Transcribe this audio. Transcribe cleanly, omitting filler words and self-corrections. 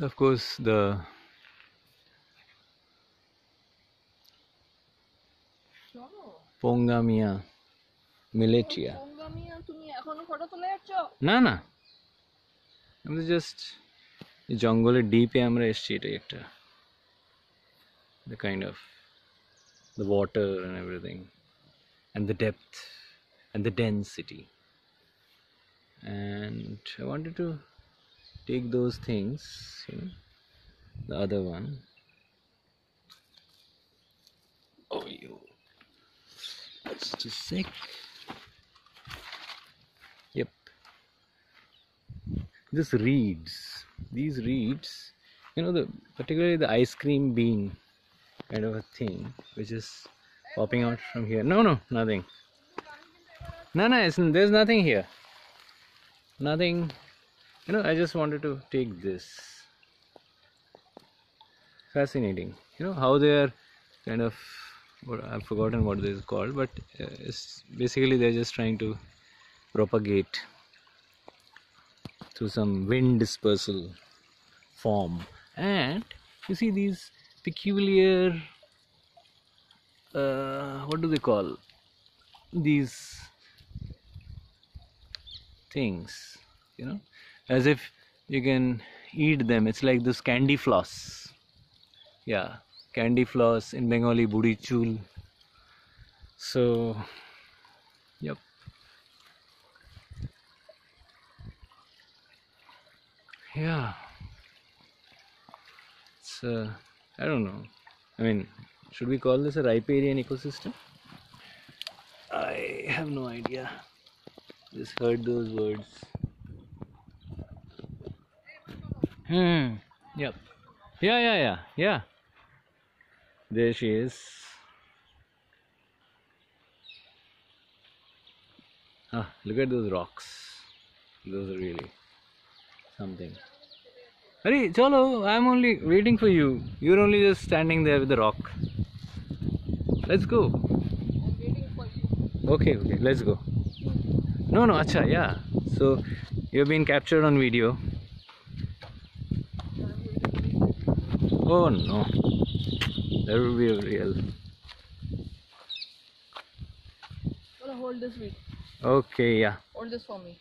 Of course, the Pongamia militia. না না, আমি জাস্ট জঙ্গলের ডিপে আমরা এসেছি, এটাই একটা the kind of the water and everything and the depth and the density, and I wanted to take those things, you know, the other one. Oh, you, just a sec. Yep, these reeds, you know, particularly the ice cream bean kind of a thing which is popping out from here. No, nothing. No, there's nothing here, nothing. You know, I just wanted to take this. Fascinating, you know, how they are kind of, I've forgotten what this is called, but it's basically they're just trying to propagate through some wind dispersal form. And you see these peculiar what do they call these things, you know, as if you can eat them. It's like this candy floss. Yeah, candy floss, in Bengali budi chul. So yep, yeah, it's I don't know, I mean, should we call this a riparian ecosystem? I have no idea, just heard those words. Yep, yeah, there she is. Look at those rocks, those are really something. Hurry, chalo, I'm only waiting for you. You're only just standing there with the rock. Let's go. I'm waiting for you. Okay, let's go. No, acha, yeah. So you've been captured on video. Oh no, that would be real. Hold this week. Okay, yeah. Hold this for me.